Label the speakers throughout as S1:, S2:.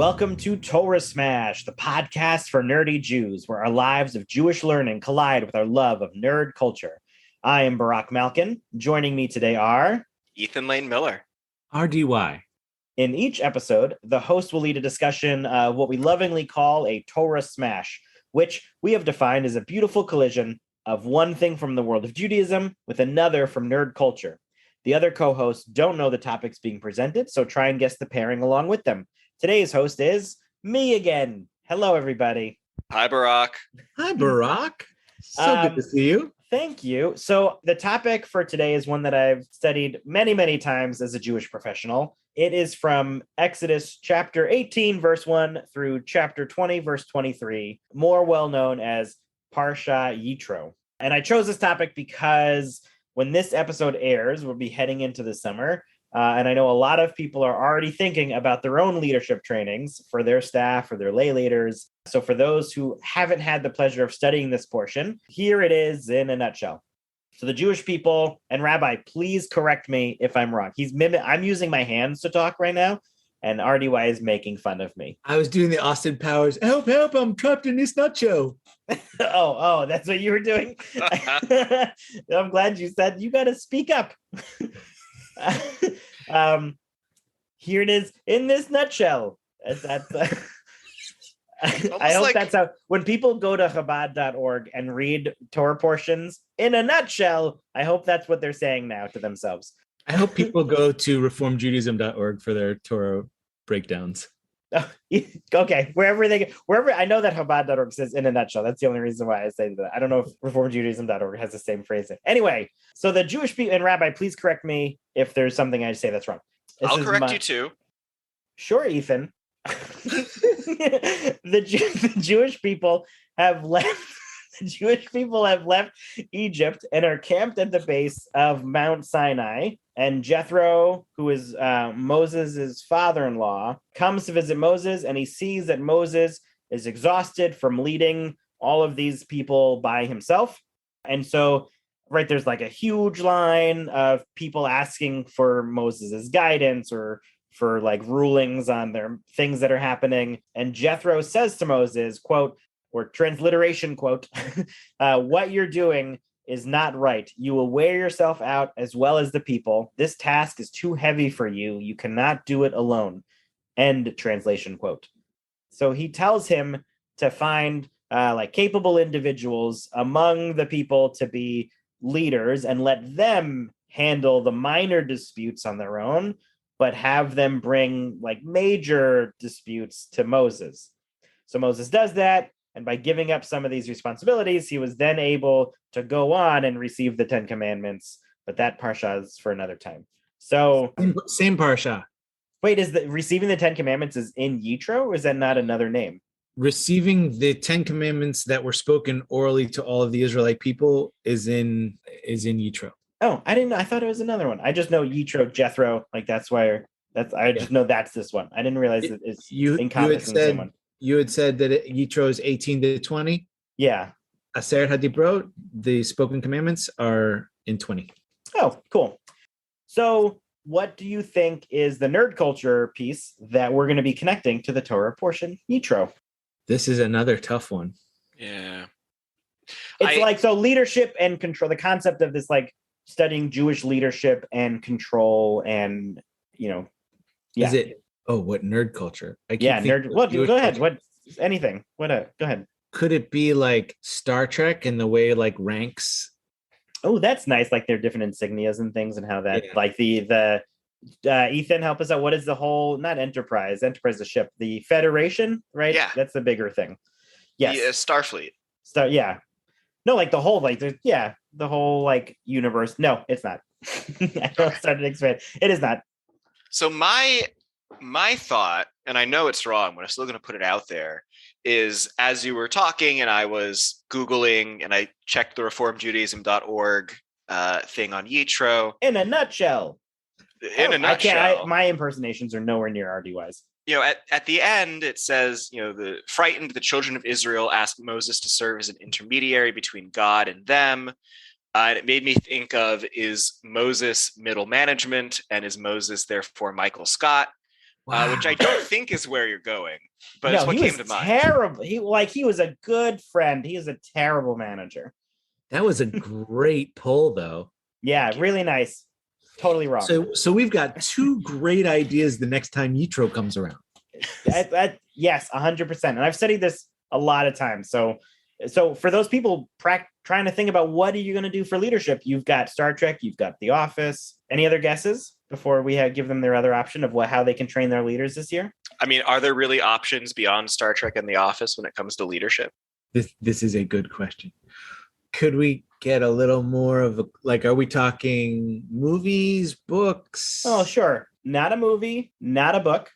S1: Welcome to Torah Smash, the podcast for nerdy Jews, where our lives of Jewish learning collide with our love of nerd culture. I am Barak Malkin. Joining me today are
S2: Ethan Lane Miller.
S3: RDY.
S1: In each episode, the host will lead a discussion of what we lovingly call a Torah Smash, which we have defined as a beautiful collision of one thing from the world of Judaism with another from nerd culture. The other co-hosts don't know the topics being presented, so try and guess the pairing along with them. Today's host is me again. Hello, everybody.
S2: Hi, Barak.
S3: Hi, Barak. So good to see you.
S1: Thank you. So the topic for today is one that I've studied many, many times as a Jewish professional. It is from Exodus chapter 18, verse 1 through chapter 20, verse 23, more well known as parsha Yitro. And I chose this topic because when this episode airs, we'll be heading into the summer. And I know a lot of people are already thinking about their own leadership trainings for their staff or their lay leaders. So for those who haven't had the pleasure of studying this portion, here it is in a nutshell. So the Jewish people, and Rabbi, please correct me if I'm wrong. I'm using my hands to talk right now, and RDY is making fun of me.
S3: I was doing the Austin Powers. Help, help, I'm trapped in this nutshell.
S1: Oh, that's what you were doing? I'm glad you said you got to speak up. Here it is in this nutshell. That's I hope that's how when people go to Chabad.org and read Torah portions in a nutshell, I hope that's what they're saying now to themselves.
S3: I hope people go to reformjudaism.org for their Torah breakdowns.
S1: Okay, wherever I know that Chabad.org says in a nutshell. That's the only reason why I say that. I don't know if reformjudaism.org has the same phrasing. Anyway, so the Jewish people, and Rabbi, please correct me if there's something I say that's wrong.
S2: I'll correct you too.
S1: Sure, Ethan. The Jewish people have left. The Jewish people have left Egypt and are camped at the base of Mount Sinai. And Jethro, who is Moses' father-in-law, comes to visit Moses, and he sees that Moses is exhausted from leading all of these people by himself. And so, right, there's like a huge line of people asking for Moses' guidance or for like rulings on their things that are happening. And Jethro says to Moses, quote, or transliteration quote, what you're doing is not right. You will wear yourself out as well as the people. This task is too heavy for you. You cannot do it alone. End translation quote. So he tells him to find like capable individuals among the people to be leaders and let them handle the minor disputes on their own, but have them bring like major disputes to Moses. So Moses does that. And by giving up some of these responsibilities, he was then able to go on and receive the 10 Commandments. But that parsha is for another time. So
S3: same parsha.
S1: Wait, is the receiving the 10 Commandments is in Yitro, or is that not another name?
S3: Receiving the 10 Commandments that were spoken orally to all of the Israelite people is in Yitro.
S1: Oh, I didn't know. I thought it was another one. I just know Yitro, Jethro. Like that's why I just know that's this one. I didn't realize it's encompassing the same one.
S3: You had said that Yitro is 18 to 20.
S1: Yeah.
S3: Aseret HaDibrot, the spoken commandments, are in 20.
S1: Oh, cool. So what do you think is the nerd culture piece that we're going to be connecting to the Torah portion, Yitro?
S3: This is another tough one.
S2: Yeah.
S1: It's so leadership and control, the concept of this like studying Jewish leadership and control and, yeah.
S3: Is it? Oh, what nerd culture?
S1: Nerd. Well, go ahead. What? Anything. Go ahead.
S3: Could it be like Star Trek and the way like ranks?
S1: Oh, that's nice. Like their different insignias and things, and how that like the Ethan, help us out. What is the whole? Not Enterprise. Enterprise is a ship. The Federation, right?
S2: Yeah,
S1: that's the bigger thing. Yes,
S2: the Starfleet.
S1: Yeah. No, like the whole the whole like universe. No, it's not. I don't start to expand. It is not.
S2: So my thought, and I know it's wrong, but I'm still going to put it out there, is as you were talking and I was Googling and I checked the reformjudaism.org thing on Yitro.
S1: In a nutshell. My impersonations are nowhere near RDY's.
S2: At the end, it says, the children of Israel asked Moses to serve as an intermediary between God and them. And it made me think of, is Moses middle management, and is Moses therefore Michael Scott? which I don't think is where you're going, but
S1: no,
S2: it's what
S1: he
S2: came
S1: was
S2: to mind.
S1: terrible. He was a good friend. He is a terrible manager.
S3: That was a great pull, though.
S1: Yeah, really nice. Totally wrong.
S3: So we've got two great ideas the next time Yitro comes around.
S1: Yes, 100%. And I've studied this a lot of times. So for those people trying to think about what are you going to do for leadership, you've got Star Trek, you've got The Office. Any other guesses before we give them their other option of how they can train their leaders this year?
S2: I mean, are there really options beyond Star Trek and The Office when it comes to leadership?
S3: This is a good question. Could we get a little more of are we talking movies, books?
S1: Oh, sure. Not a movie, not a book.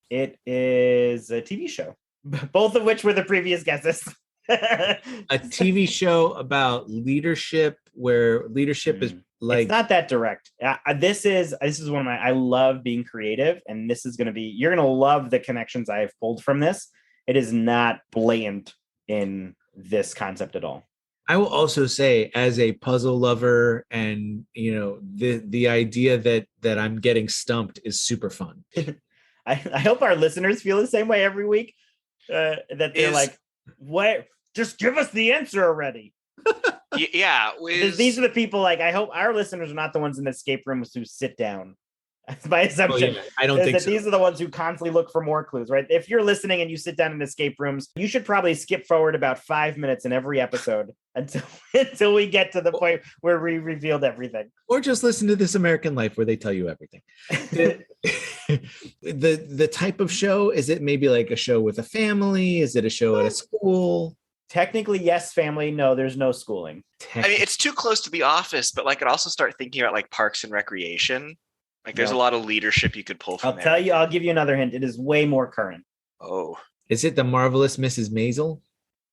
S1: It is a TV show, both of which were the previous guesses.
S3: A TV show about leadership where leadership is like...
S1: It's not that direct. This is one of my... I love being creative, and this is going to be... You're going to love the connections I have pulled from this. It is not blatant in this concept at all.
S3: I will also say, as a puzzle lover, and the idea that I'm getting stumped is super fun.
S1: I hope our listeners feel the same way every week. That they're like, "What? Just give us the answer already."
S2: Yeah,
S1: these are the people. Like, I hope our listeners are not the ones in the escape rooms who sit down. That's my assumption.
S3: Yeah, I don't think
S1: that
S3: so.
S1: These are the ones who constantly look for more clues, right? If you're listening and you sit down in escape rooms, you should probably skip forward about 5 minutes in every episode until we get to the point where we revealed everything.
S3: Or just listen to This American Life, where they tell you everything. The type of show, is it maybe like a show with a family? Is it a show at a school?
S1: Technically, yes, family. No, there's no schooling.
S2: I mean, it's too close to The Office, but I could also start thinking about Parks and Recreation. There's a lot of leadership you could pull from there.
S1: I'll give you another hint. It is way more current.
S2: Oh.
S3: Is it The Marvelous Mrs. Maisel?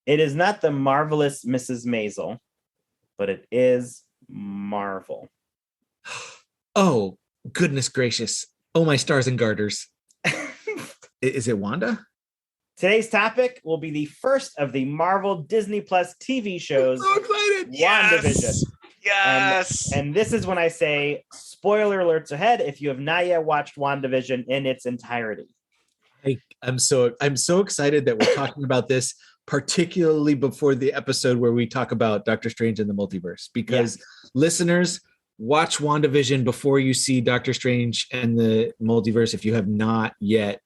S1: It is not The Marvelous Mrs. Maisel, but it is Marvel.
S3: Oh, goodness gracious. Oh, my stars and garters. Is it Wanda?
S1: Today's topic will be the first of the Marvel Disney Plus TV shows.
S3: I'm so excited.
S1: WandaVision.
S2: Yes.
S1: And this is when I say spoiler alerts ahead if you have not yet watched WandaVision in its entirety.
S3: I'm so excited that we're talking about this, particularly before the episode where we talk about Doctor Strange and the Multiverse, because listeners, watch WandaVision before you see Doctor Strange and the Multiverse if you have not yet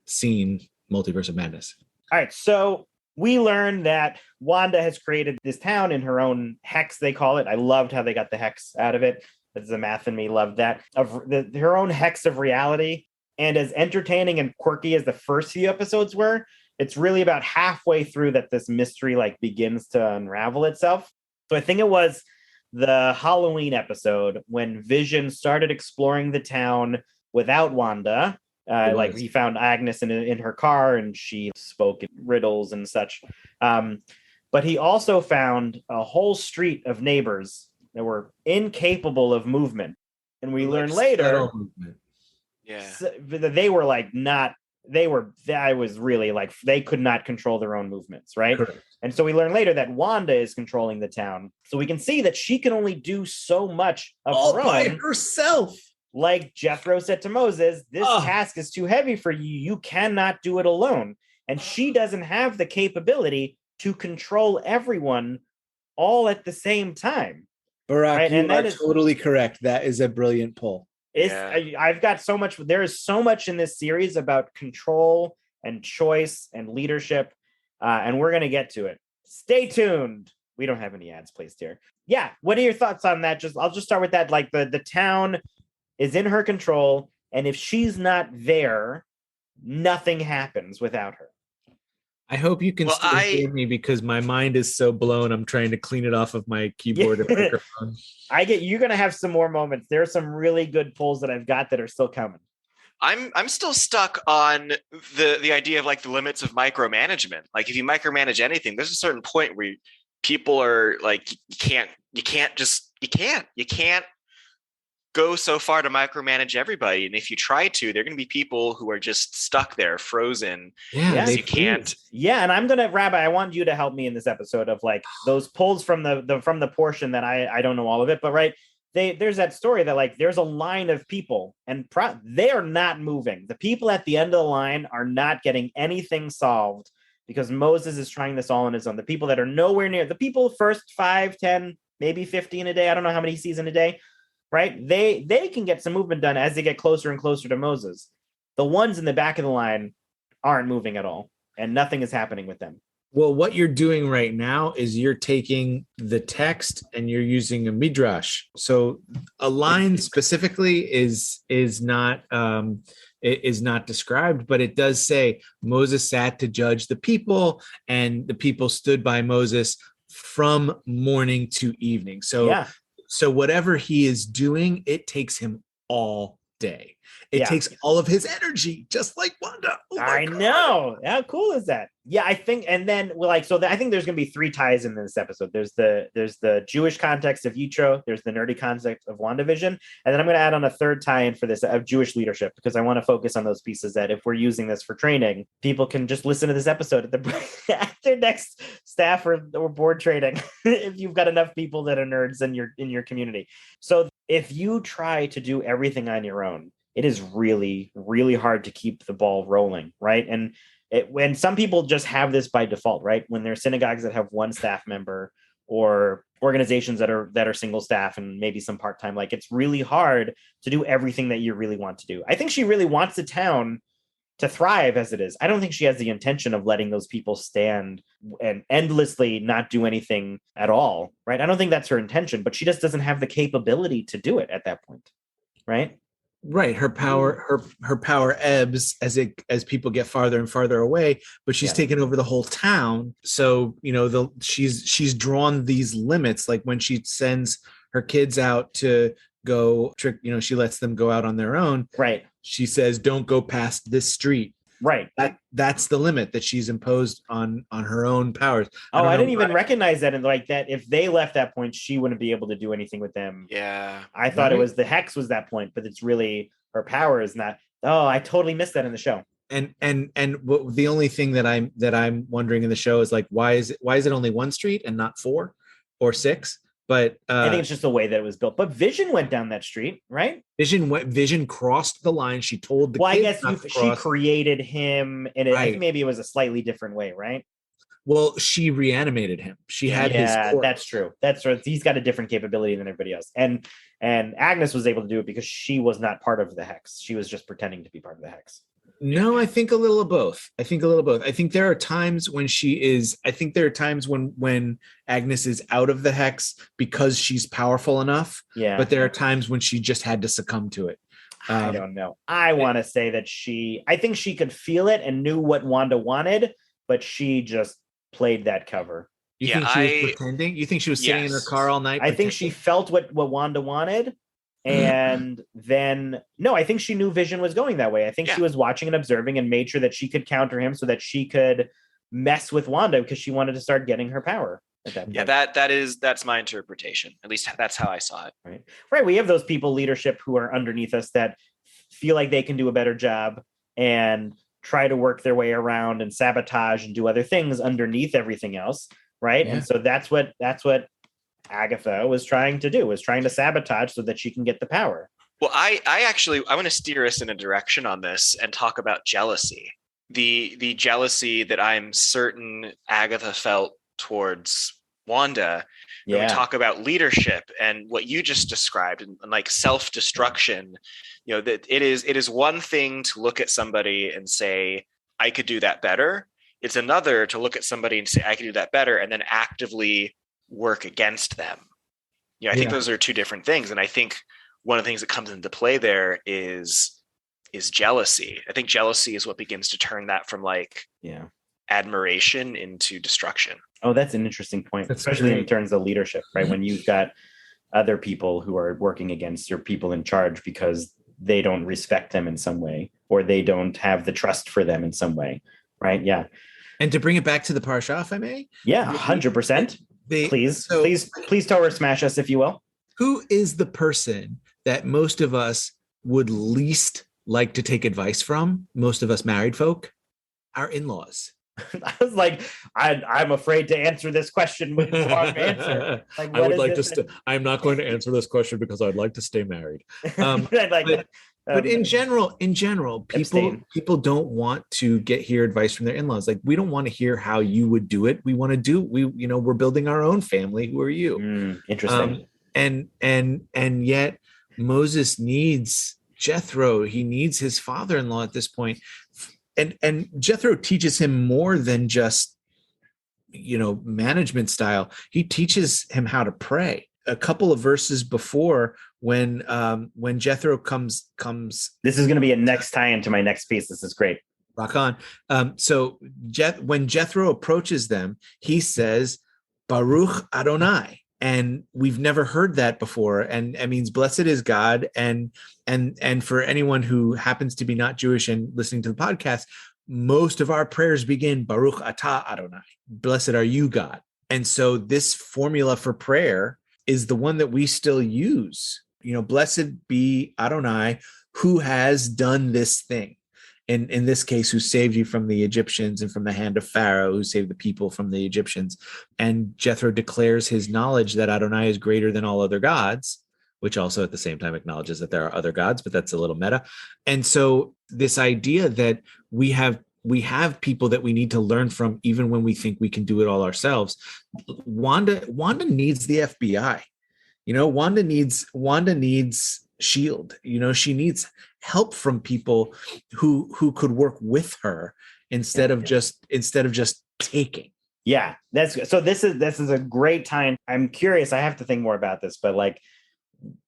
S3: seen Multiverse of Madness.
S1: All right, so we learned that Wanda has created this town in her own hex, they call it. I loved how they got the hex out of it. That's the math in me loved that. Her own hex of reality. And as entertaining and quirky as the first few episodes were, it's really about halfway through that this mystery begins to unravel itself. So I think it was the Halloween episode when Vision started exploring the town without Wanda. He found Agnes in her car and she spoke in riddles and such. But he also found a whole street of neighbors that were incapable of movement. And we learned later that they were they could not control their own movements, right?
S3: Correct.
S1: And so we learn later that Wanda is controlling the town. So we can see that she can only do so much of
S3: all
S1: her
S3: by
S1: own.
S3: herself.
S1: Like Jethro said to Moses, this task is too heavy for you. You cannot do it alone. And she doesn't have the capability to control everyone all at the same time.
S3: Barak,
S1: right?
S3: you are totally correct. That is a brilliant pull.
S1: I've got so much. There is so much in this series about control and choice and leadership. And we're going to get to it. Stay tuned. We don't have any ads placed here. Yeah. What are your thoughts on that? I'll just start with that. The town is in her control, and if she's not there, nothing happens without her.
S3: I hope you can still hear me because my mind is so blown. I'm trying to clean it off of my keyboard and microphone.
S1: You're gonna have some more moments. There are some really good pulls that I've got that are still coming.
S2: I'm still stuck on the idea of the limits of micromanagement. If you micromanage anything, there's a certain point where people are you can't go so far to micromanage everybody. And if you try to, there are going to be people who are just stuck there, frozen.
S3: Yeah,
S2: you can't.
S1: Yeah, and I'm gonna, Rabbi, I want you to help me in this episode of those pulls from the portion that I don't know all of it, but right, there's that story that like there's a line of people and they are not moving. The people at the end of the line are not getting anything solved because Moses is trying this all on his own. The people that are nowhere near, the people first 5, 10, maybe 15 a day, I don't know how many he sees in a day, right? They can get some movement done as they get closer and closer to Moses. The ones in the back of the line aren't moving at all, and nothing is happening with them.
S3: Well, what you're doing right now is you're taking the text and you're using a midrash. So a line specifically is not described, but it does say Moses sat to judge the people, and the people stood by Moses from morning to evening. So whatever he is doing, it takes him all day. It takes all of his energy, just like Wanda.
S1: I know. How cool is that? Yeah, I think, and then I think there's going to be 3 ties in this episode. There's the Jewish context of Yitro. There's the nerdy context of WandaVision, and then I'm going to add on a 3rd tie-in for this of Jewish leadership, because I want to focus on those pieces that if we're using this for training, people can just listen to this episode at their next staff or board training if you've got enough people that are nerds in your community. So if you try to do everything on your own, it is really, really hard to keep the ball rolling, right? And when some people just have this by default, right? When there are synagogues that have 1 staff member, or organizations that are single staff and maybe some part-time, like it's really hard to do everything that you really want to do. I think she really wants the town to thrive as it is. I don't think she has the intention of letting those people stand and endlessly not do anything at all, right? I don't think that's her intention, but she just doesn't have the capability to do it at that point, right?
S3: Right, her power ebbs as people get farther and farther away, but she's taken over the whole town. So she's drawn these limits. Like when she sends her kids out to go trick, she lets them go out on their own.
S1: Right.
S3: She says, "Don't go past this street."
S1: Right.
S3: That's the limit that she's imposed on her own powers.
S1: I didn't even recognize that. And like that, if they left that point, she wouldn't be able to do anything with them.
S2: Yeah.
S1: I thought it was the hex was that point, but it's really her power is not. Oh, I totally missed that in the show.
S3: And the only thing that I'm wondering in the show is like, why is it only 1 street and not 4 or 6? But
S1: I think it's just the way that it was built. But Vision went down that street, right?
S3: Vision crossed the line. She told the kids
S1: I guess she created him, and I think maybe it was a slightly different way, right?
S3: Well, she reanimated him. She had his corpse.
S1: That's true. That's right. He's got a different capability than everybody else. And Agnes was able to do it because she was not part of the hex. She was just pretending to be part of the hex.
S3: No, I think a little of both. I think there are times when when Agnes is out of the hex because she's powerful enough.
S1: Yeah.
S3: But there are times when she just had to succumb to it.
S1: I don't know. I want to say that I think she could feel it and knew what Wanda wanted, but she just played that cover.
S3: You think she was pretending? You think she was sitting in her car all night?
S1: I think she felt what Wanda wanted. And then, no, I think she knew Vision was going that way. I think she was watching and observing and made sure that she could counter him so that she could mess with Wanda because she wanted to start getting her power at that point.
S2: Yeah, that's my interpretation. At least that's how I saw it.
S1: Right. We have those people leadership who are underneath us that feel like they can do a better job and try to work their way around and sabotage and do other things underneath everything else. Right. Yeah. And so that's what Agatha was trying to do, was trying to sabotage so that she can get the power.
S2: Well, I want to steer us in a direction on this and talk about jealousy. The jealousy that I'm certain Agatha felt towards Wanda. Yeah. We talk about leadership and what you just described and like self-destruction, that it is one thing to look at somebody and say, I could do that better. It's another to look at somebody and say, I could do that better, and then actively work against them. I think those are 2 different things. And I think one of the things that comes into play there is jealousy. I think jealousy is what begins to turn that from admiration into destruction.
S1: Oh, that's an interesting point, especially in terms of leadership, right? When you've got other people who are working against your people in charge because they don't respect them in some way, or they don't have the trust for them in some way, right? Yeah.
S3: And to bring it back to the parsha, if I may.
S1: Yeah, 100%. Please Torah smash us, if you will.
S3: Who is the person that most of us would least like to take advice from? Most of us married folk, our in-laws.
S1: I was like, I'm afraid to answer this question with the wrong answer. Like,
S3: I would like to. I'm not going to answer this question because I'd like to stay married. But in general, people don't want to hear advice from their in-laws. Like, we don't want to hear how you would do it. We want to we're building our own family. Who are you?
S1: Interesting.
S3: And yet Moses needs Jethro. He needs his father-in-law at this point. And Jethro teaches him more than just, management style. He teaches him how to pray. A couple of verses before, when Jethro comes.
S1: This is going to be a next tie into my next piece. This is great.
S3: Rock on. When Jethro approaches them, he says, Baruch Adonai. And we've never heard that before. And it means blessed is God. And for anyone who happens to be not Jewish and listening to the podcast, most of our prayers begin Baruch Atah Adonai. Blessed are you, God. And so this formula for prayer is the one that we still use. Blessed be Adonai, who has done this thing. In this case, who saved you from the Egyptians and from the hand of Pharaoh, who saved the people from the Egyptians. And Jethro declares his knowledge that Adonai is greater than all other gods, which also at the same time acknowledges that there are other gods, but that's a little meta. And so this idea that we have people that we need to learn from, even when we think we can do it all ourselves. Wanda needs the FBI. Wanda needs SHIELD. She needs help from people who could work with her instead of just taking.
S1: Yeah, this is a great time. I'm curious. I have to think more about this, but like,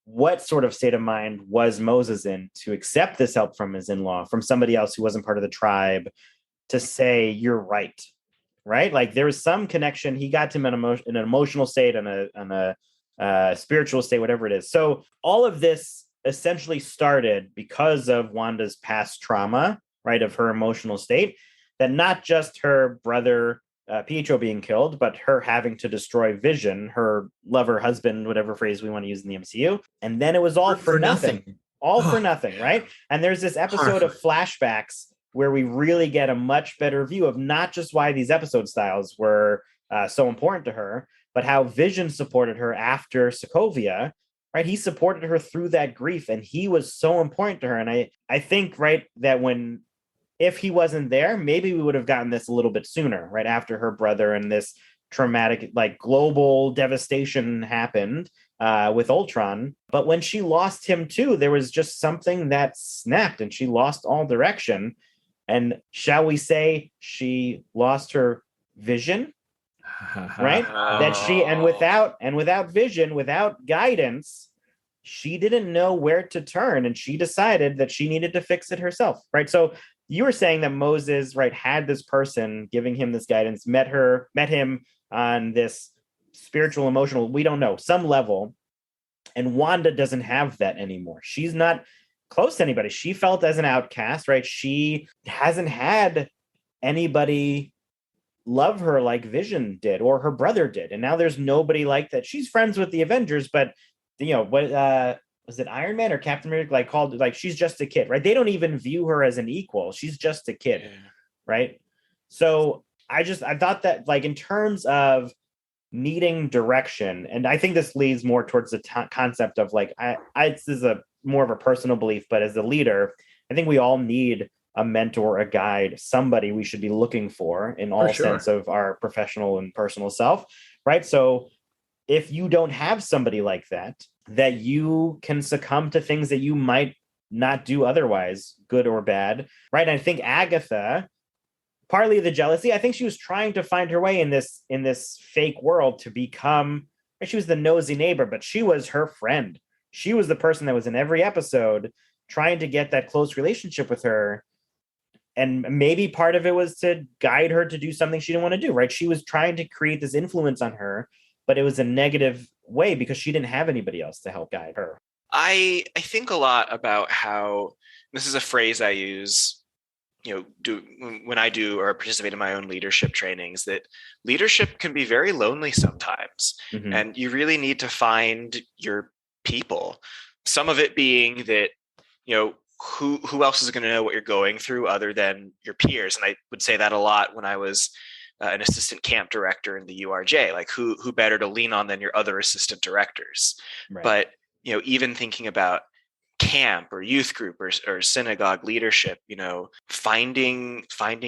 S1: what sort of state of mind was Moses in to accept this help from his in-law, from somebody else who wasn't part of the tribe, to say, you're right? Like, there was some connection. He got to him in an emotional state and a spiritual state, whatever it is. So all of this essentially started because of Wanda's past trauma, right, of her emotional state, that not just her brother Pietro being killed, but her having to destroy Vision, her lover, husband, whatever phrase we want to use in the MCU. And then it was all for nothing. For nothing, right? And there's this episode of flashbacks where we really get a much better view of not just why these episode styles were so important to her, but how Vision supported her after Sokovia, right? He supported her through that grief, and he was so important to her. And I think, right, that if he wasn't there, maybe we would have gotten this a little bit sooner, right after her brother and this traumatic, like, global devastation happened with Ultron. But when she lost him too, there was just something that snapped, and she lost all direction. And shall we say she lost her vision? Right? That she, and without vision, without guidance, she didn't know where to turn, and she decided that she needed to fix it herself, right? So you were saying that Moses, right, had this person giving him this guidance, met him on this spiritual, emotional, we don't know, some level, and Wanda doesn't have that anymore. She's not close to anybody. She felt as an outcast, right? She hasn't had anybody love her like Vision did, or her brother did, and now there's nobody like that. She's friends with the Avengers, but what was it, Iron Man or Captain America called, like, she's just a kid, right? They don't even view her as an equal. She's just a kid, right? So I thought that, like, in terms of needing direction, and I think this leads more towards the concept of, like, this is more of a personal belief, but as a leader, I think we all need a mentor, a guide, somebody we should be looking for in all sense of our professional and personal self, right? So if you don't have somebody like that you can succumb to things that you might not do otherwise, good or bad, right? And I think Agatha, partly the jealousy, I think she was trying to find her way in this fake world to become, she was the nosy neighbor, but she was her friend. She was the person that was in every episode trying to get that close relationship with her. And maybe part of it was to guide her to do something she didn't want to do, right? She was trying to create this influence on her, but it was a negative way because she didn't have anybody else to help guide her.
S2: I think a lot about how, this is a phrase I use, when I do or participate in my own leadership trainings, that leadership can be very lonely sometimes. Mm-hmm. And you really need to find your people. Some of it being that, who else is going to know what you're going through other than your peers? And I would say that a lot when I was an assistant camp director in the URJ. Like, who better to lean on than your other assistant directors? Right. But even thinking about camp or youth group or synagogue leadership, finding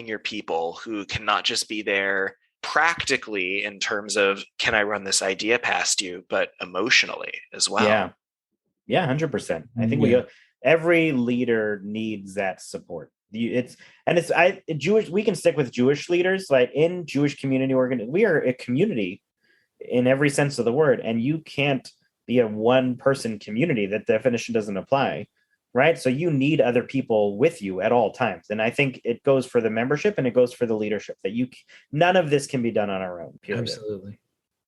S2: your people who can not just be there practically in terms of, can I run this idea past you, but emotionally as well.
S1: Yeah, 100%. I think every leader needs that support. We can stick with Jewish leaders. Like, in Jewish community we are a community in every sense of the word, and you can't be a one person community. That definition doesn't apply, right? So you need other people with you at all times. And I think it goes for the membership and it goes for the leadership, that none of this can be done on our own. Period. Absolutely.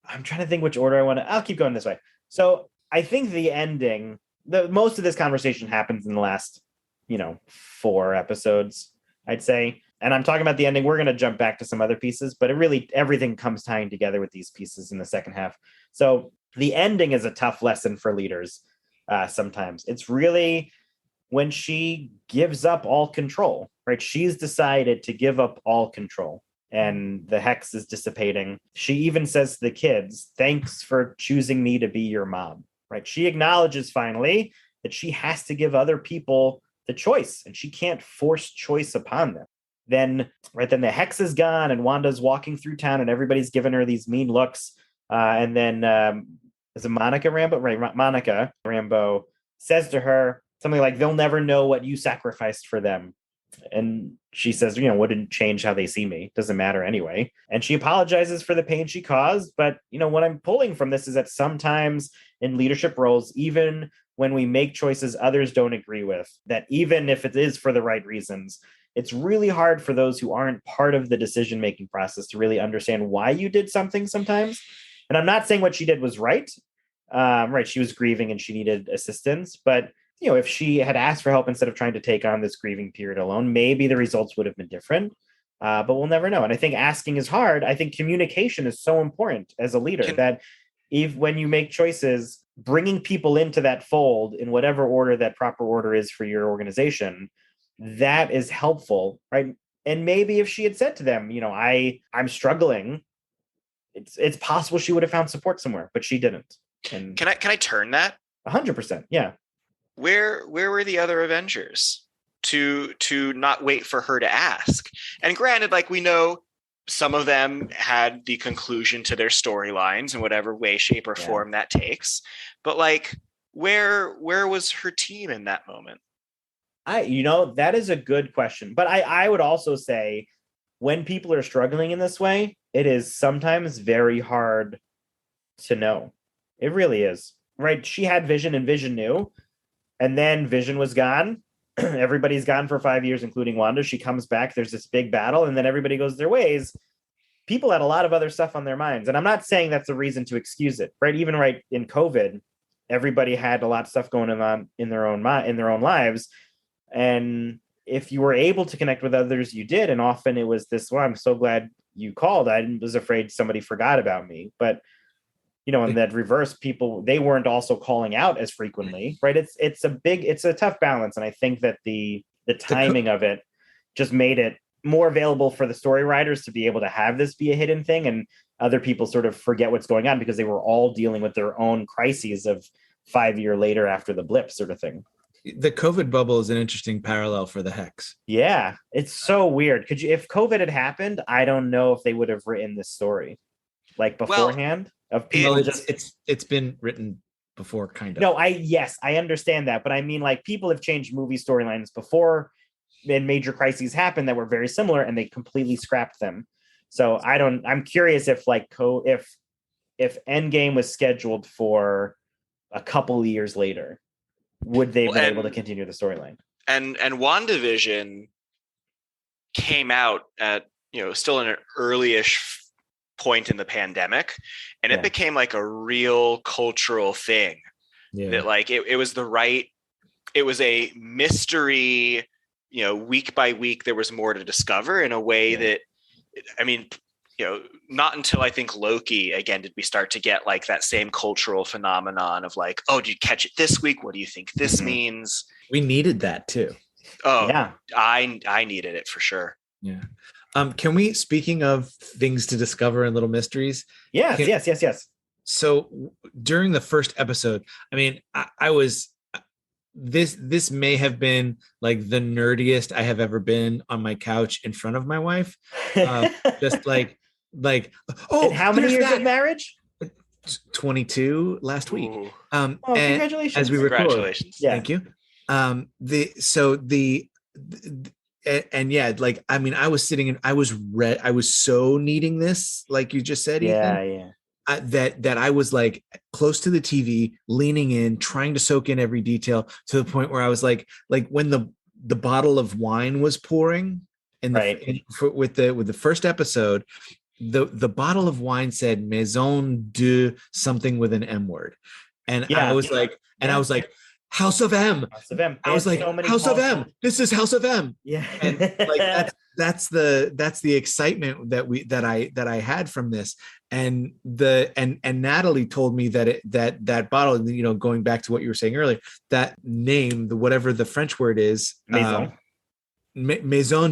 S1: I'm trying to think which order I'll keep going this way. So I think the ending, most of this conversation happens in the last, 4 episodes, I'd say. And I'm talking about the ending. We're going to jump back to some other pieces, but everything comes tying together with these pieces in the second half. So the ending is a tough lesson for leaders. Sometimes it's really when she gives up all control, right? She's decided to give up all control, and the hex is dissipating. She even says to the kids, "Thanks for choosing me to be your mom," right? She acknowledges finally that she has to give other people the choice, and she can't force choice upon them. Then the hex is gone, and Wanda's walking through town, and everybody's giving her these mean looks. And then is it Monica Rambeau? Right, Monica Rambeau says to her something like, "They'll never know what you sacrificed for them." And she says, "Wouldn't change how they see me. Doesn't matter anyway." And she apologizes for the pain she caused. But, what I'm pulling from this is that sometimes in leadership roles, even when we make choices others don't agree with, that even if it is for the right reasons, it's really hard for those who aren't part of the decision-making process to really understand why you did something sometimes. And I'm not saying what she did was right. Right. She was grieving and she needed assistance. But, if she had asked for help instead of trying to take on this grieving period alone, maybe the results would have been different. But we'll never know. And I think asking is hard. I think communication is so important as a leader, that when you make choices, bringing people into that fold in whatever order that proper order is for your organization, that is helpful, right? And maybe if she had said to them, I'm struggling, it's possible she would have found support somewhere, but she didn't. And
S2: can I turn that?
S1: 100%, yeah.
S2: Where were the other Avengers to not wait for her to ask? And granted, like, we know some of them had the conclusion to their storylines in whatever way, shape, or form that takes. But like, where was her team in that moment?
S1: That is a good question. But I would also say, when people are struggling in this way, it is sometimes very hard to know. It really is, right? She had Vision and Vision knew, and then Vision was gone. Everybody's gone for 5 years, including Wanda. She comes back. There's this big battle, and then everybody goes their ways. People had a lot of other stuff on their minds. And I'm not saying that's a reason to excuse it, right? Even right in COVID, everybody had a lot of stuff going on in their own lives. And if you were able to connect with others, you did. And often it was this, "Well, I'm so glad you called. I was afraid somebody forgot about me." But, in that reverse, people, they weren't also calling out as frequently, right? It's a tough balance. And I think that the timing of it just made it more available for the story writers to be able to have this be a hidden thing, and other people sort of forget what's going on because they were all dealing with their own crises of 5 years later after the blip sort of thing.
S3: The COVID bubble is an interesting parallel for the hex.
S1: Yeah, it's so weird. If COVID had happened, I don't know if they would have written this story like beforehand. Of people,
S3: it's been written before, kind of.
S1: No, I understand that, but I mean, like, people have changed movie storylines before, and major crises happened that were very similar, and they completely scrapped them. So I'm curious if if Endgame was scheduled for a couple of years later, would they have been able to continue the storyline?
S2: And WandaVision came out at, still in an early-ish point in the pandemic, and it became like a real cultural thing. That like it was a mystery, week by week there was more to discover in a way that, I mean, not until I think Loki again did we start to get like that same cultural phenomenon of like, oh, did you catch it this week? What do you think this means?
S3: We needed that too.
S2: Oh
S1: yeah,
S2: I needed it for sure.
S3: Yeah. Can we, speaking of things to discover and little mysteries?
S1: Yes.
S3: So during the first episode, I mean, I was, this may have been like the nerdiest I have ever been on my couch in front of my wife. Just like, oh,
S1: and how many years of marriage?
S3: 22 last week.
S1: Oh, congratulations.
S3: As we record.
S2: Congratulations.
S1: Yeah.
S3: Thank you. And yeah, like, I mean, I was sitting and I was so needing this, like you just said, Ethan, that I was like close to the TV, leaning in, trying to soak in every detail, to the point where I was like when the bottle of wine was pouring with the first episode, the bottle of wine said Maison de something with an M word. And I was like, House of M.
S1: House of M.
S3: I was like, so House of M. This is House of M.
S1: Yeah.
S3: And like that's the excitement that I had from this. And Natalie told me that bottle, going back to what you were saying earlier, that name, whatever the French word is, Maison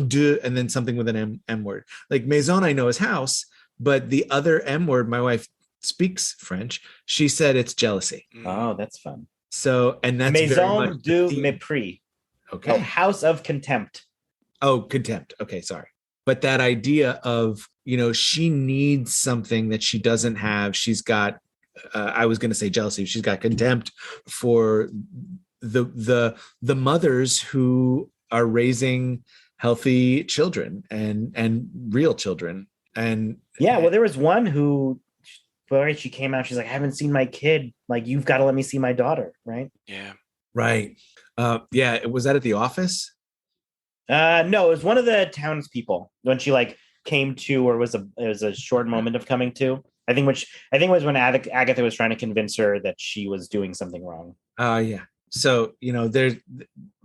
S3: de, and then something with an M word. Like maison, I know is house, but the other M word, my wife speaks French. She said it's jealousy.
S1: Oh, that's fun.
S3: So, and that's
S1: Maison du mépris.
S3: Okay.
S1: Oh, house of contempt.
S3: Oh, contempt. Okay, sorry. But that idea of, she needs something that she doesn't have. She's got, I was going to say jealousy. She's got contempt for the mothers who are raising healthy children and real children. And
S1: well, there was one who, she came out, she's like, I haven't seen my kid. Like, you've got to let me see my daughter, right?
S2: Yeah.
S3: Right. Was that at the office?
S1: No, it was one of the townspeople when she came to, or it was a short moment of coming to. I think it was when Agatha was trying to convince her that she was doing something wrong.
S3: Yeah. So, there's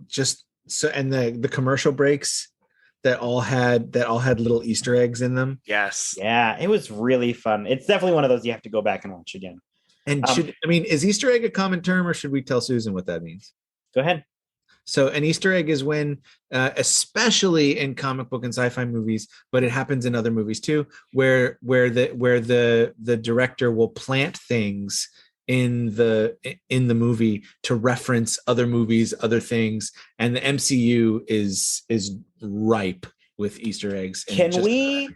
S3: just and the commercial breaks that all had little Easter eggs in them.
S2: Yes.
S1: Yeah, it was really fun. It's definitely one of those you have to go back and watch again.
S3: And is Easter egg a common term, or should we tell Susan what that means?
S1: Go ahead.
S3: So an Easter egg is when, especially in comic book and sci-fi movies, but it happens in other movies too, where the director will plant things in the movie to reference other movies, other things, and the MCU is ripe with Easter eggs.
S1: Can we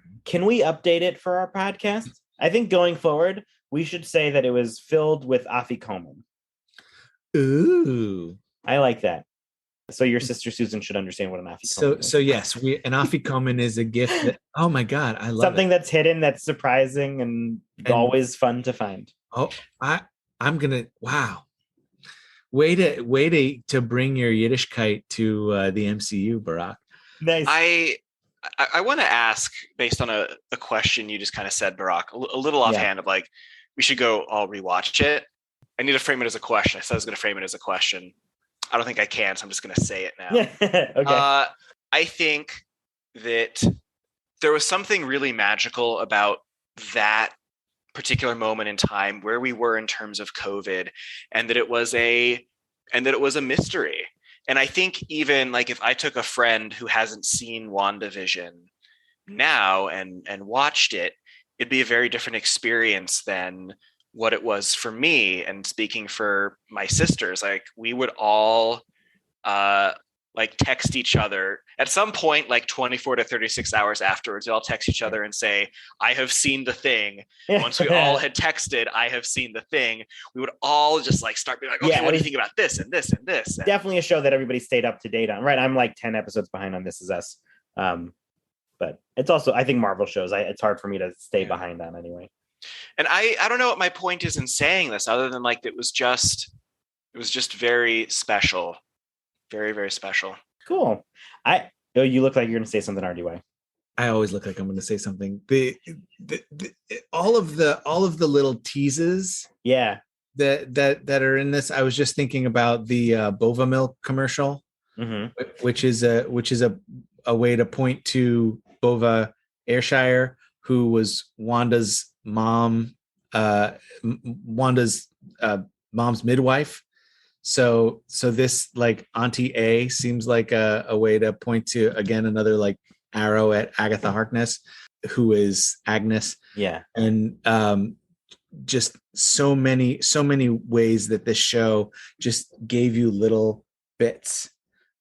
S1: update it for our podcast? I think going forward, we should say that it was filled with Afikomen.
S3: Ooh,
S1: I like that. So your sister Susan should understand what an Afikomen is.
S3: So yes, an Afikomen is a gift that, oh my God, I love
S1: something
S3: it.
S1: That's hidden, that's surprising, and always fun to find.
S3: Oh, I'm gonna, wow. Way to bring your Yiddishkeit to the MCU, Barak.
S1: Nice.
S2: I want to ask, based on a question you just kind of said, Barak, a little offhand of like, we should go all rewatch it. I need to frame it as a question. I said I was going to frame it as a question. I don't think I can, so I'm just going to say it now.
S1: Okay.
S2: I think that there was something really magical about that particular moment in time where we were in terms of COVID, and that it was a mystery. And I think even like if I took a friend who hasn't seen WandaVision now and watched it, it'd be a very different experience than what it was for me. And speaking for my sisters, like we would all text each other at some point, like 24 to 36 hours afterwards. We'd all text each other and say, I have seen the thing. Once we all had texted, I have seen the thing, we would all just start being like, okay, what do you think about this and this and this?
S1: Definitely a show that everybody stayed up to date on, right? I'm like 10 episodes behind on This Is Us. But it's also, I think Marvel shows, it's hard for me to stay behind on anyway.
S2: And I don't know what my point is in saying this, other than it was just very special. Very, very special.
S1: Cool. You look like you're going to say something, RDY.
S3: I always look like I'm going to say something. All of the little teases, that are in this. I was just thinking about the Bova milk commercial, which is a way to point to Bova Ayrshire, who was Wanda's mom, Wanda's mom's midwife. So this like Auntie A seems like a way to point to, again, another like arrow at Agatha Harkness, who is Agnes.
S1: Yeah.
S3: And just so many ways that this show just gave you little bits.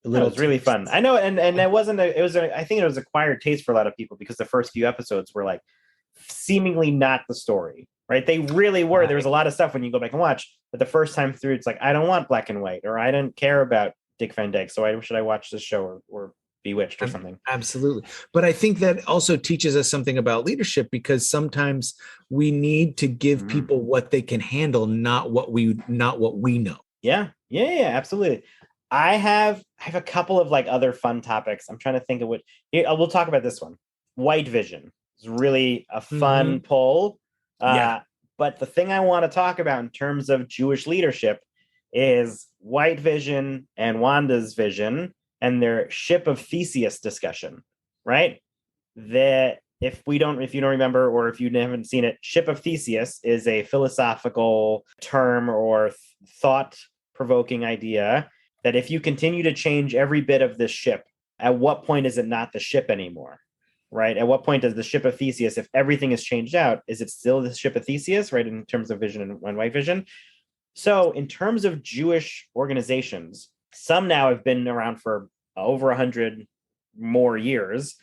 S1: It was really fun. I know, and that wasn't I think it was acquired taste for a lot of people because the first few episodes were like seemingly not the story, right? They really were. There was a lot of stuff when you go back and watch, but the first time through, it's like, I don't want black and white, or I didn't care about Dick Van Dyke, so why should I watch this show or Bewitched or something?
S3: Absolutely. But I think that also teaches us something about leadership, because sometimes we need to give people what they can handle, not what we know.
S1: Yeah, absolutely. I have a couple of like other fun topics. I'm trying to think of what we'll talk about. This one, White Vision, is really a fun poll. But the thing I want to talk about in terms of Jewish leadership is White Vision and Wanda's vision and their ship of Theseus discussion, right? That if you don't remember, or if you haven't seen it, ship of Theseus is a philosophical term or thought-provoking idea that if you continue to change every bit of this ship, at what point is it not the ship anymore, right? At what point does the ship of Theseus, if everything is changed out, is it still the ship of Theseus, right, in terms of vision and White Vision? So in terms of Jewish organizations, some now have been around for over 100 more years,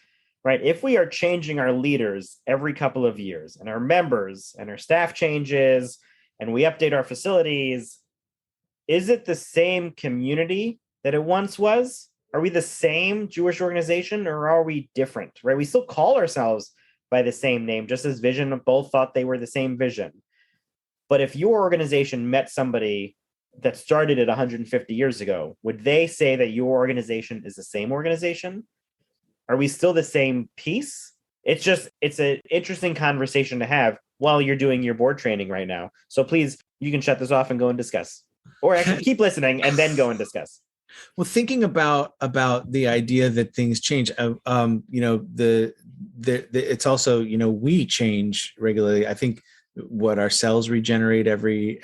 S1: right? If we are changing our leaders every couple of years, and our members and our staff changes, and we update our facilities, is it the same community that it once was? Are we the same Jewish organization, or are we different, right? We still call ourselves by the same name, just as Vision both thought they were the same vision. But if your organization met somebody that started it 150 years ago, would they say that your organization is the same organization? Are we still the same piece? It's an interesting conversation to have while you're doing your board training right now. So please, you can shut this off and go and discuss. Or actually keep listening and then go and discuss.
S3: Well, thinking about the idea that things change, it's also, we change regularly. I think our cells regenerate every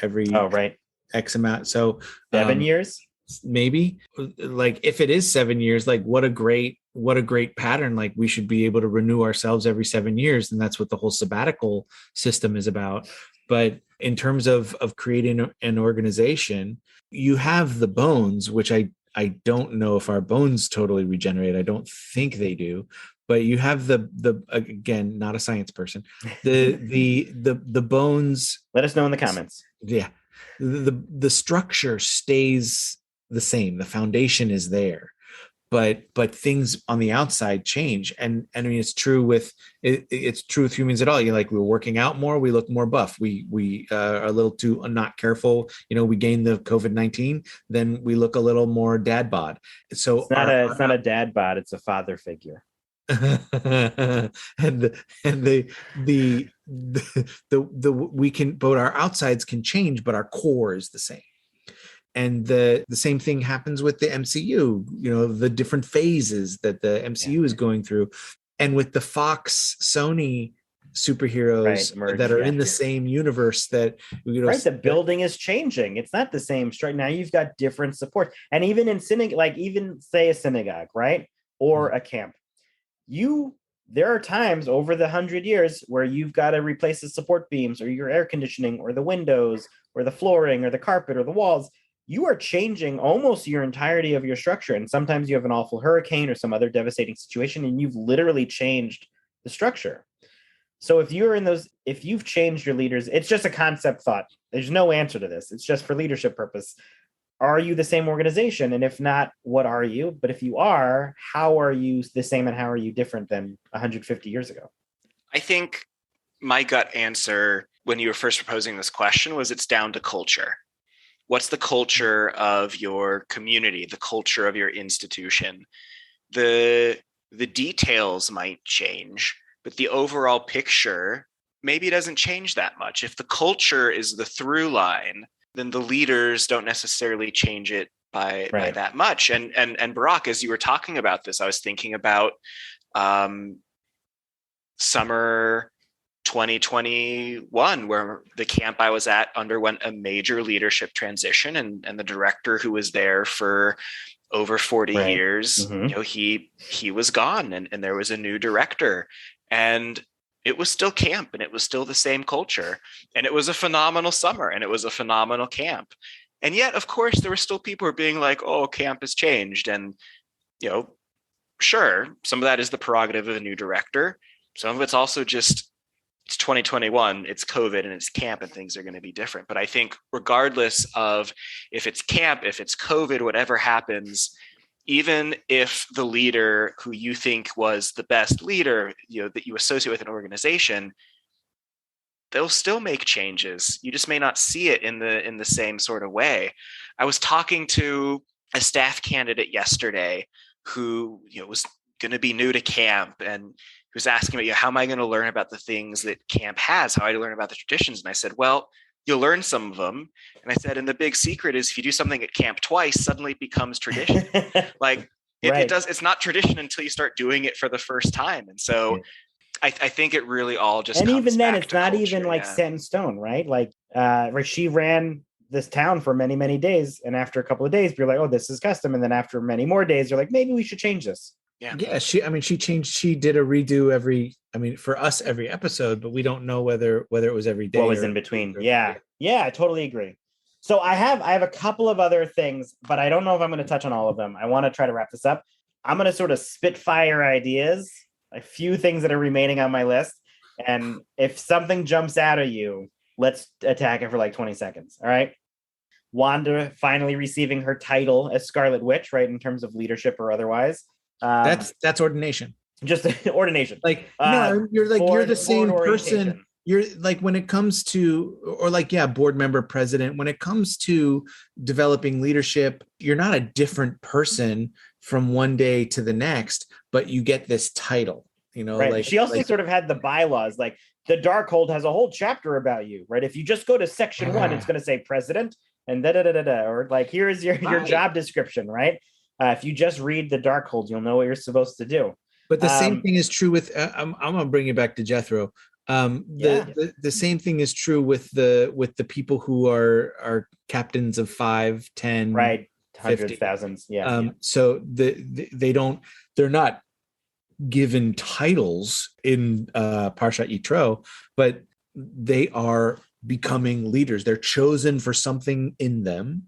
S3: X amount. So
S1: 7 years,
S3: maybe, like if it is 7 years, like what a great pattern. Like we should be able to renew ourselves every 7 years. And that's what the whole sabbatical system is about. But in terms of creating an organization, you have the bones, which I don't know if our bones totally regenerate. I don't think they do, but you have the again, not a science person, the bones.
S1: Let us know in the comments.
S3: Yeah. The structure stays the same. The foundation is there. But things on the outside change, and I mean it's true with humans at all. We're working out more, we look more buff. We are a little too not careful. We gain the COVID-19, then we look a little more dad bod. So
S1: it's not a dad bod; it's a father figure.
S3: and we can, but our outsides can change, but our core is the same. And the same thing happens with the MCU, the different phases that the MCU is going through. And with the Fox, Sony superheroes that are in the same universe that,
S1: right, the building is changing. It's not the same. Now you've got different support. And even in even say a synagogue, right? Or a camp, there are times over the 100 years where you've got to replace the support beams or your air conditioning or the windows or the flooring or the carpet or the walls. You are changing almost your entirety of your structure. And sometimes you have an awful hurricane or some other devastating situation, and you've literally changed the structure. So if you've changed your leaders, it's just a concept thought. There's no answer to this. It's just for leadership purpose. Are you the same organization? And if not, what are you? But if you are, how are you the same and how are you different than 150 years ago?
S2: I think my gut answer when you were first proposing this question was it's down to culture. What's the culture of your community, the culture of your institution? The details might change, but the overall picture maybe doesn't change that much. If the culture is the through line, then the leaders don't necessarily change it by that much. And Barak, as you were talking about this, I was thinking about summer 2021, where the camp I was at underwent a major leadership transition, and the director who was there for over 40 years, he was gone, and there was a new director, and it was still camp, and it was still the same culture, and it was a phenomenal summer, and it was a phenomenal camp. And yet, of course, there were still people who were being like, oh, camp has changed. And, sure, some of that is the prerogative of a new director. Some of it's also just, it's 2021, it's COVID, and it's camp, and things are going to be different. But I think regardless of if it's camp, if it's COVID, whatever happens, even if the leader who you think was the best leader, that you associate with an organization, they'll still make changes. You just may not see it in the same sort of way. I was talking to a staff candidate yesterday who was going to be new to camp, and he was asking me, how am I going to learn about the things that camp has? How do I learn about the traditions? And I said, well, you'll learn some of them. And I said, and the big secret is if you do something at camp twice, suddenly it becomes tradition. It does. It's not tradition until you start doing it for the first time. And so I think it really all just
S1: and
S2: comes
S1: even then
S2: back
S1: it's
S2: to
S1: not
S2: culture,
S1: even like set in stone, right? Like she ran this town for many, many days, and after a couple of days you're like, oh, this is custom, and then after many more days you're like, maybe we should change this.
S3: She did a redo for us every episode, but we don't know whether it was every day,
S1: what was in between. I totally agree. So I have a couple of other things, but I don't know if I'm going to touch on all of them. I want to try to wrap this up. I'm going to sort of spitfire ideas, a few things that are remaining on my list. And if something jumps out at you, let's attack it for like 20 seconds. All right. Wanda finally receiving her title as Scarlet Witch, right? In terms of leadership or otherwise.
S3: That's ordination.
S1: Just ordination.
S3: Like, you're the same person. You're like, when it comes to, or like, board member, president, when it comes to developing leadership, you're not a different person from one day to the next, but you get this title,
S1: right. Like she also sort of had the bylaws, like the Darkhold has a whole chapter about you, right? If you just go to section 1, it's going to say president and or like, here's your job description, right? If you just read the Darkhold, you'll know what you're supposed to do.
S3: But the same thing is true with, I'm going to bring it back to Jethro. The same thing is true with the people who are captains of 5, 10,
S1: right, hundreds, thousands.
S3: So they're not given titles in parsha Yitro, but they are becoming leaders. They're chosen for something in them.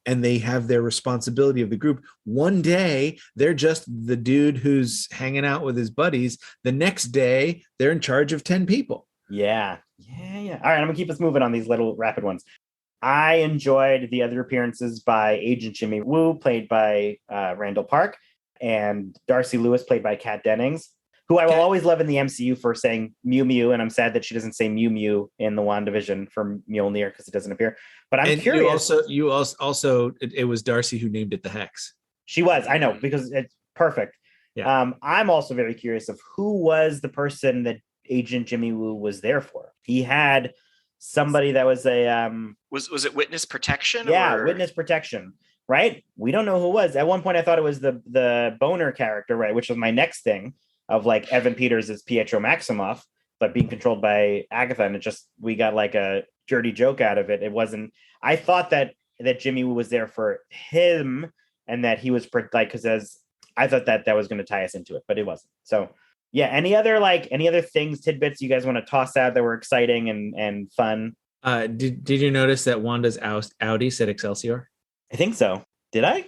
S3: And they have their responsibility of the group. One day, they're just the dude who's hanging out with his buddies. The next day, they're in charge of 10 people.
S1: Yeah. All right, I'm going to keep us moving on these little rapid ones. I enjoyed the other appearances by Agent Jimmy Woo, played by Randall Park, and Darcy Lewis, played by Kat Dennings, who I will always love in the MCU for saying Mew Mew, and I'm sad that she doesn't say Mew Mew in the WandaVision for Mjolnir because it doesn't appear. But I'm curious.
S3: You also it was Darcy who named it the Hex.
S1: She was, I know, because it's perfect. Yeah. I'm also very curious of who was the person that Agent Jimmy Woo was there for. He had somebody that was a
S2: was it witness protection?
S1: Yeah, witness protection. Right. We don't know who it was. At one point, I thought it was the Boner character, right, which was my next thing. Of like Evan Peters as Pietro Maximoff, but being controlled by Agatha, and we got like a dirty joke out of it. It wasn't. I thought that Jimmy Woo was there for him, and that he was because I thought that was going to tie us into it, but it wasn't. So yeah. Any other things, tidbits you guys want to toss out that were exciting and fun?
S3: Did you notice that Wanda's Audi said Excelsior?
S1: I think so. Did I?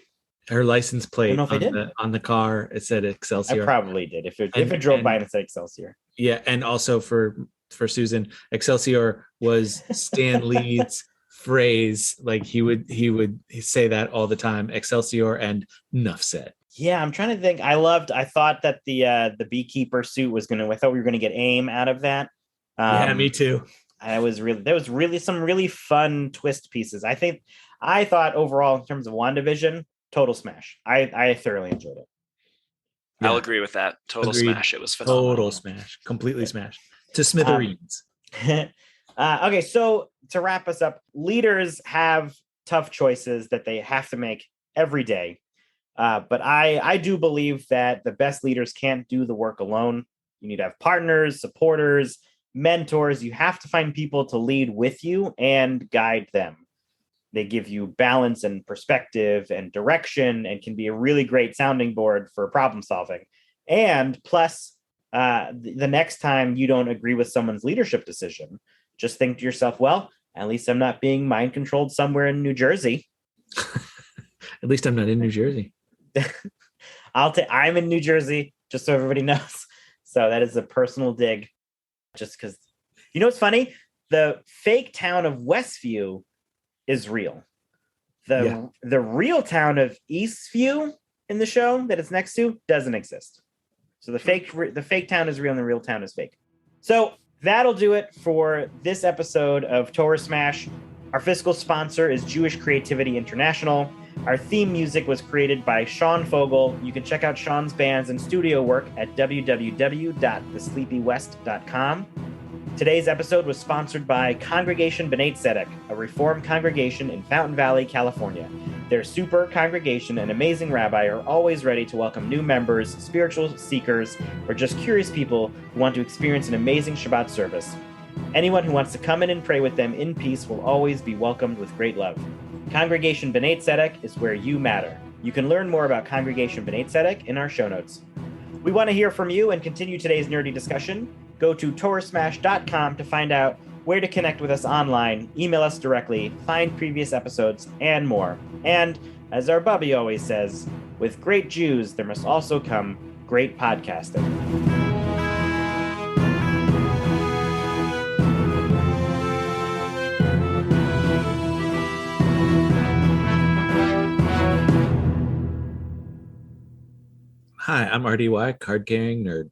S3: Her license plate
S1: on
S3: the car, it said Excelsior.
S1: I probably did. If it drove by and it said Excelsior.
S3: Yeah, and also for Susan, Excelsior was Stan Lee's phrase. Like he would say that all the time. Excelsior and nuff said.
S1: Yeah, I'm trying to think. I thought that the beekeeper suit was I thought we were gonna get AIM out of that.
S3: Yeah, me too.
S1: There was really some really fun twist pieces. I thought overall in terms of WandaVision, total smash. I thoroughly enjoyed it.
S2: I'll agree with that. Total smash. It was phenomenal.
S3: Total smash. Completely smashed. To smithereens.
S1: Okay, so to wrap us up, leaders have tough choices that they have to make every day. But I do believe that the best leaders can't do the work alone. You need to have partners, supporters, mentors. You have to find people to lead with you and guide them. They give you balance and perspective and direction and can be a really great sounding board for problem solving. And plus, the next time you don't agree with someone's leadership decision, just think to yourself, well, at least I'm not being mind controlled somewhere in New Jersey.
S3: At least I'm not in New Jersey.
S1: I'm in New Jersey, just so everybody knows. So that is a personal dig. Just because, you know what's funny? The fake town of Westview is real. The real town of Eastview in the show that it's next to doesn't exist. So the fake town is real and the real town is fake. So that'll do it for this episode of Torah Smash. Our fiscal sponsor is Jewish Creativity International. Our theme music was created by Sean Fogel. You can check out Sean's bands and studio work at www.thesleepywest.com. Today's episode was sponsored by Congregation B'nai Tzedek, a Reformed congregation in Fountain Valley, California. Their super congregation and amazing rabbi are always ready to welcome new members, spiritual seekers, or just curious people who want to experience an amazing Shabbat service. Anyone who wants to come in and pray with them in peace will always be welcomed with great love. Congregation B'nai Tzedek is where you matter. You can learn more about Congregation B'nai Tzedek in our show notes. We want to hear from you and continue today's nerdy discussion. Go to torahsmash.com to find out where to connect with us online, email us directly, find previous episodes, and more. And, as our Bubby always says, with great Jews, there must also come great podcasting.
S3: Hi, I'm RDY, card-carrying nerd.